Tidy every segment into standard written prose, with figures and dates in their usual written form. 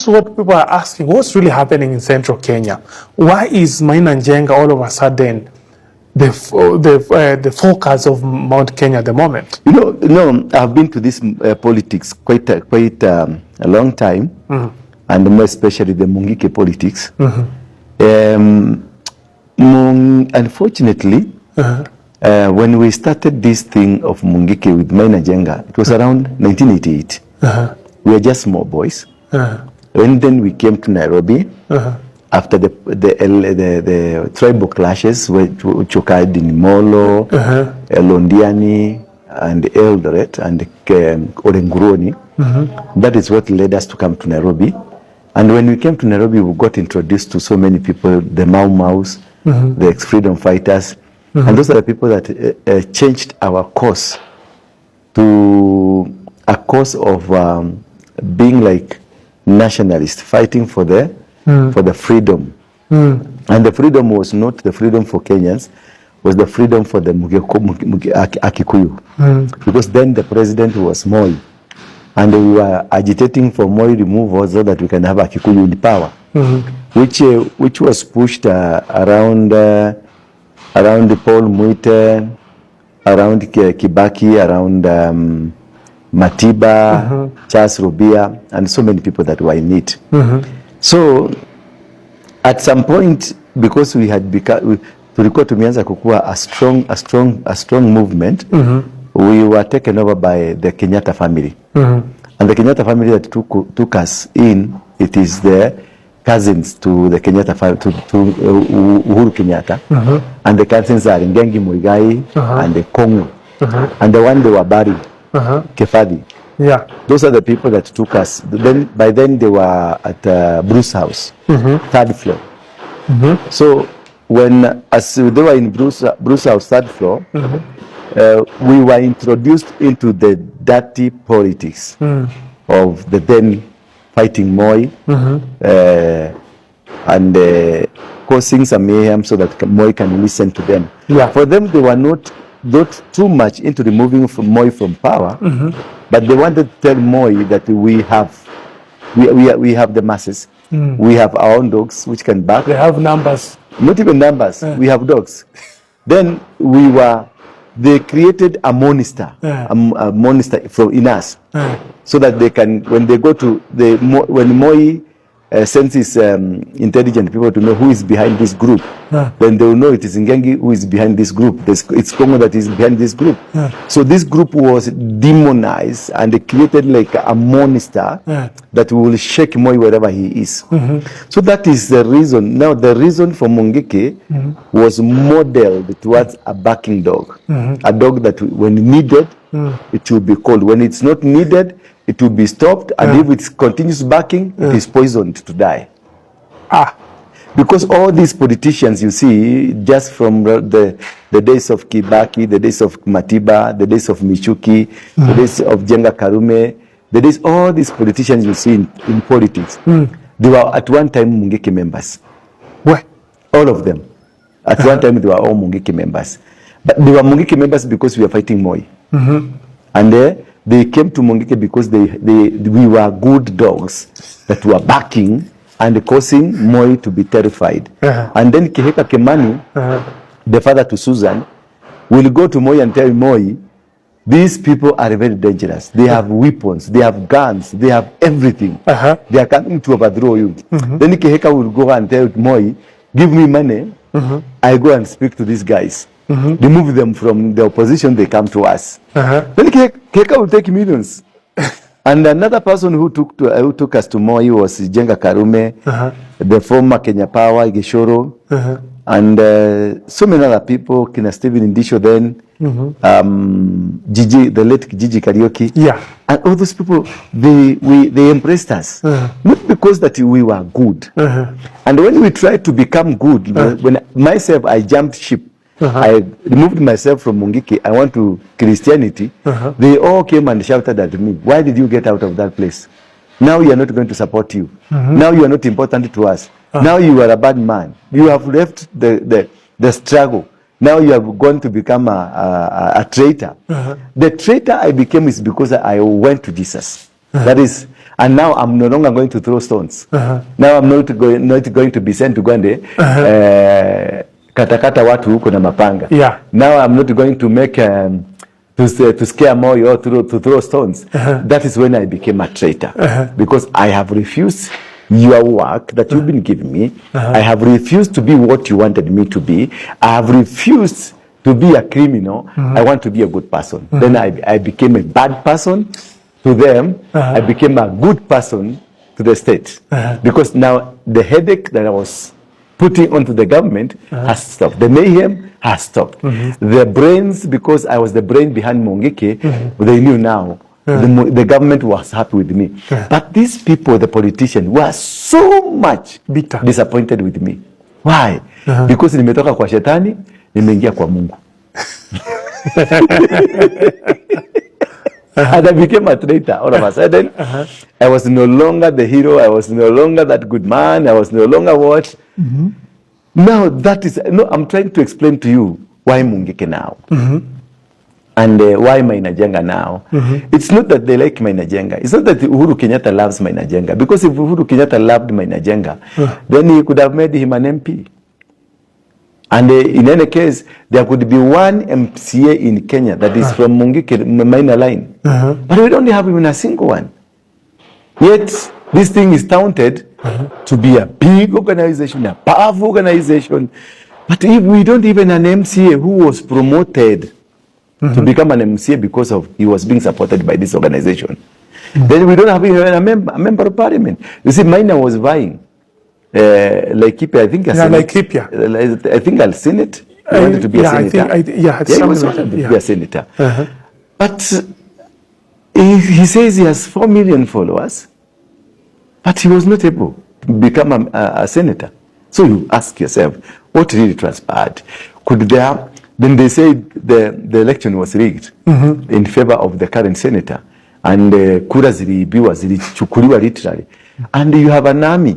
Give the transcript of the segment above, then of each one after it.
what people are asking. What's really happening in central Kenya? Why is MAINA and NJENGA all of a sudden the focus of Mount Kenya at the moment? You know, I've been to this politics quite a long time, and more especially the Mungiki politics. Unfortunately, when we started this thing of Mungiki with MAINA and NJENGA, it was around 1988. We were just small boys. And then we came to Nairobi after the tribal clashes which occurred in Molo, Londiani, and Eldoret, and Orenguroni. That is what led us to come to Nairobi. And when we came to Nairobi, we got introduced to so many people, the Mau Maus, the ex-freedom fighters, and those are the people that changed our course to a course of being like nationalists, fighting for the freedom. And the freedom was not the freedom for Kenyans, was the freedom for the Akikuyu. Because then the president was Moi, and we were agitating for Moi removal so that we can have Akikuyu in power, which was pushed around Paul Muite, around Kibaki, around Matiba, Charles Rubia, and so many people that were in it. So at some point, because we had become, tumianza kukua a strong movement, we were taken over by the Kenyatta family. And the Kenyatta family that took us in, it is the cousins to the Kenyatta family, to Uhuru Kenyatta. And the cousins are Ngengi Muigai and the Kongo. And the one they were buried, Kefadi. Yeah. Those are the people that took us. By then they were at Bruce House, third floor. So as they were in Bruce House, third floor, we were introduced into the dirty politics of the then fighting Moi, and causing some mayhem so that Moi can listen to them. Yeah. For them, they were not too much into removing Moi from power, but they wanted to tell Moi that we have the masses, we have our own dogs which can bark. They have numbers. Not even numbers. We have dogs. Then they created a monster, a monster in us, so that they can, when they go to when Moi sends his intelligent people to know who is behind this group, then they will know it is Ngengi who is behind this group. It's Congo that is behind this group. So this group was demonized, and they created like a monster that will shake Moi wherever he is. So that is the reason. Now the reason for Mungiki was modeled towards a barking dog, a dog that when needed, it will be called. When it's not needed, it will be stopped, and if it continues barking, it is poisoned to die. Because all these politicians you see, just from the days of Kibaki, the days of Matiba, the days of Michuki, the days of Jenga Karume, all these politicians you see in politics, they were at one time Mungiki members. What? All of them. At one time they were all Mungiki members. But they were Mungiki members because we were fighting Moi. And they came to Mungiki because we were good dogs that were barking and causing Moi to be terrified. And then Keheka Kemani, the father to Susan, will go to Moi and tell Moi, these people are very dangerous. They have weapons, they have guns, they have everything. They are coming to overthrow you. Then Keheka will go and tell Moi, give me money, I go and speak to these guys. Remove them from the opposition, they come to us. Then Keheka will take millions. And another person who took us to Moi was Jenga Karume, the former Kenya Power, Gishoro, and so many other people, Kina Stephen Indisho then, Gigi, the late Gigi Karaoke. Yeah. And all those people, they embraced us. Not because that we were good. And when we tried to become good, when myself, I jumped ship, I removed myself from Mungiki, I went to Christianity, they all came and shouted at me, why did you get out of that place? Now we are not going to support you. Now you are not important to us. Now you are a bad man. You have left the struggle. Now you have gone to become a traitor. The traitor I became is because I went to Jesus. That is, and now I'm no longer going to throw stones. Now I'm not going to be sent to go and katakata watu huko na mapanga. Now I'm not going to make to scare more or to throw stones. That is when I became a traitor, because I have refused your work that you've been giving me. I have refused to be what you wanted me to be. I have refused to be a criminal. I want to be a good person. Then I became a bad person to them. I became a good person to the state, because now the headache that I was putting onto the government has stopped. The mayhem has stopped. The brains, because I was the brain behind Mungiki, they knew now. The government was happy with me. But these people, the politicians, were so much disappointed with me. Why? Because nimetoka kwa shetani, nimeingia kwa Mungu. And I became a traitor all of a sudden. I was no longer the hero. I was no longer that good man. I was no longer what? Now that is, no, I'm trying to explain to you why Mungiki now. And why MAINA NJENGA now. It's not that they like MAINA NJENGA. It's not that Uhuru Kenyatta loves MAINA NJENGA. Because if Uhuru Kenyatta loved MAINA NJENGA, then he could have made him an MP. And in any case, there could be one MCA in Kenya that is from Mungiki MAINA line. But we don't have even a single one. Yet, this thing is touted to be a big organization, a powerful organization. But if we don't even an MCA who was promoted to become an MCA because of he was being supported by this organization, then we don't have even a member of parliament. You see, MAINA was vying. Laikipia, I think I think I'll Senate. He wanted to be a senator. He was wanted to be a senator. But he says he has 4 million followers, but he was not able to become a senator. So you ask yourself, what really transpired? Could there? Then they say the election was rigged in favor of the current senator, and kura ziliibiwa, zilichukuliwa literally, and you have an army.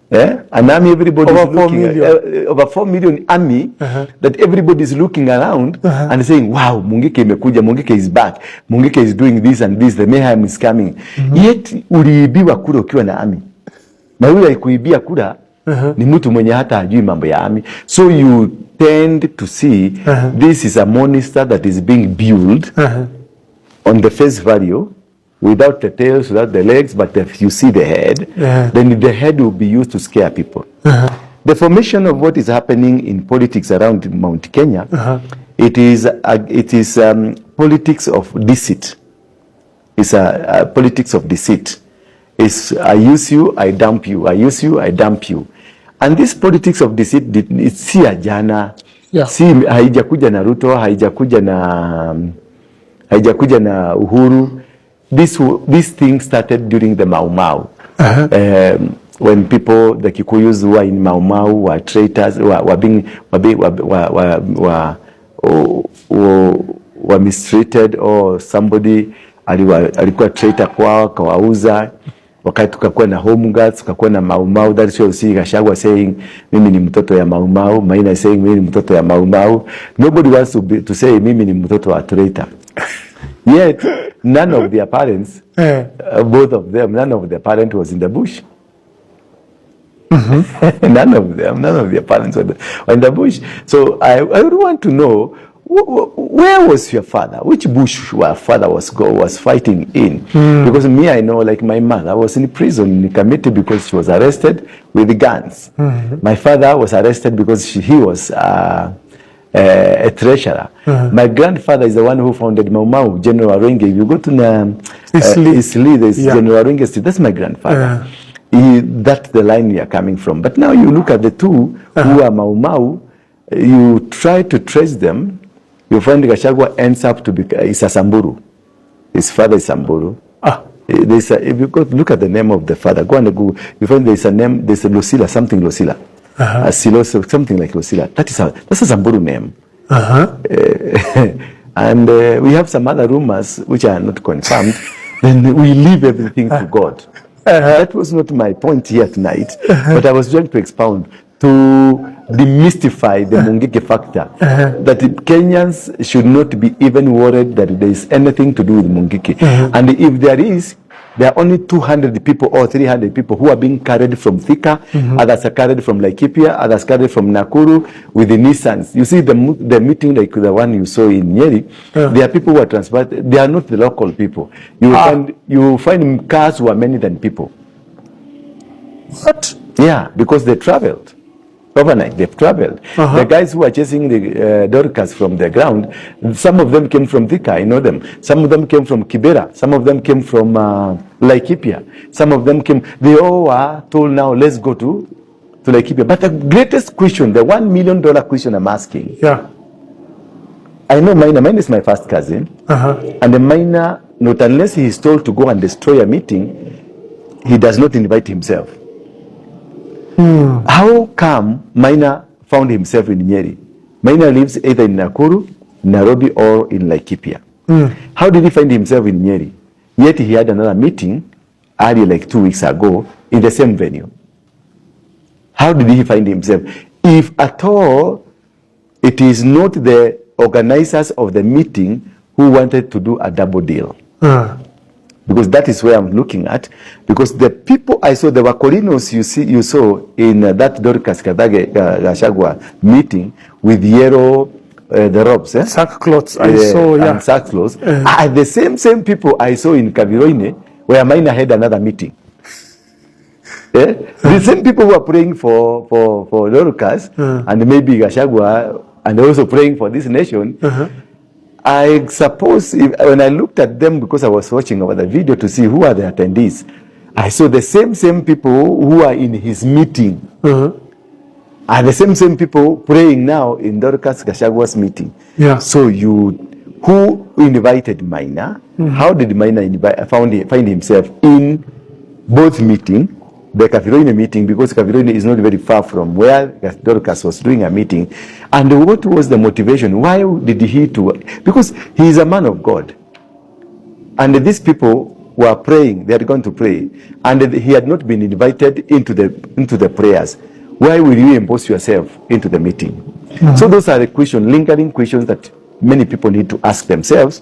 An army, everybody is looking over 4 million army that everybody is looking around and saying, wow, Mungiki imekuja, Mungiki is back, Mungiki is doing this and this, the mayhem is coming. Yet uliibiwa kura ukiwa na army, na yule kuibia kura ni mtu mwenye hata hajui mambo ya army. So you tend to see this is a monster that is being built on the face value, without the tails, without the legs, but if you see the head, then the head will be used to scare people. The formation of what is happening in politics around Mount Kenya, it is politics of deceit. It's a politics of deceit. It's I use you, I dump you. I use you, I dump you. And this politics of deceit, it's si ajana. Si haijakuja na RUTO, haijakuja na Uhuru. This thing started during the Mau Mau. When people, the Kikuyus who were in Mau Mau were traitors, were mistreated, or somebody alikuwa traitor kwao, kawauza. Wakati tukakuwa na home guards, tukakuwa na Mau Mau. That's why you see GACHAGUA saying, mimi ni mtoto ya Mau Mau. MAINA saying, mimi ni mtoto ya Mau Mau. Nobody wants to say, mimi ni mtoto wa traitor. Yet, none of their parents, both of them, none of their parents was in the bush. None of their parents were in the bush. So I would want to know, where was your father? Which bush your father was fighting in? Because me, I know, like my mother was in prison in Kamiti because she was arrested with guns. My father was arrested because he was a treasurer. My grandfather is the one who founded Mau Mau, General WARUINGE. If you go to Isli, there's General WARUINGE Street. That's my grandfather. That's the line we are coming from. But now you look at the two who are Mau Mau, you try to trace them, you find GACHAGUA ends up to be is a Samburu. His father is Samburu. If you go look at the name of the father, go and Google, you find there's a name, there's a Lucila, something Lucila. Something like Lucila. That's a Samburu name. And we have some other rumors which are not confirmed. Then we leave everything to God. That was not my point here tonight, but I was trying to expound, to demystify the Mungiki factor, that Kenyans should not be even worried that there is anything to do with Mungiki. And if there is, there are only 200 people or 300 people who are being carried from Thika, others are carried from Laikipia, others carried from Nakuru with the Nissans. You see the meeting like the one you saw in Nyeri, there are people who are transferred, they are not the local people. You find cars who are many than people. What? Yeah, because they traveled. Overnight, they've traveled. The guys who are chasing the Dorcas from the ground, some of them came from Thika, I know them. Some of them came from Kibera. Some of them came from Laikipia. Some of them came, they all are told now, let's go to Laikipia. But the greatest question, the $1 million question I'm asking. Yeah. I know Maina is my first cousin. And the Maina, not unless he is told to go and destroy a meeting, he does not invite himself. How come Maina found himself in Nyeri? Maina lives either in Nakuru, Nairobi, or in Laikipia. How did he find himself in Nyeri? Yet he had another meeting earlier, like 2 weeks ago, in the same venue. How did he find himself? If at all, it is not the organizers of the meeting who wanted to do a double deal. Because that is where I'm looking at. Because the people I saw, the Wakolinos you saw in that Dorcas GACHAGUA meeting with yellow, the robes. Sackcloths, I saw, yeah. And sackcloths. Are the same people I saw in Kaviroine, where Maina had another meeting. The same people who are praying for Dorcas, and maybe GACHAGUA, and also praying for this nation. I suppose when I looked at them, because I was watching over the video to see who are the attendees, I saw the same people who are in his meeting are the same people praying now in Dorcas GACHAGUA's meeting. Yeah. So who invited Maina? How did Maina find himself in both meetings? The Kaviroine meeting, because Kaviroine is not very far from where Dorcas was doing a meeting. And what was the motivation? Why did he because he is a man of God. And these people were praying, they had gone to pray, and he had not been invited into the prayers. Why will you impose yourself into the meeting? So those are the questions, lingering questions that many people need to ask themselves.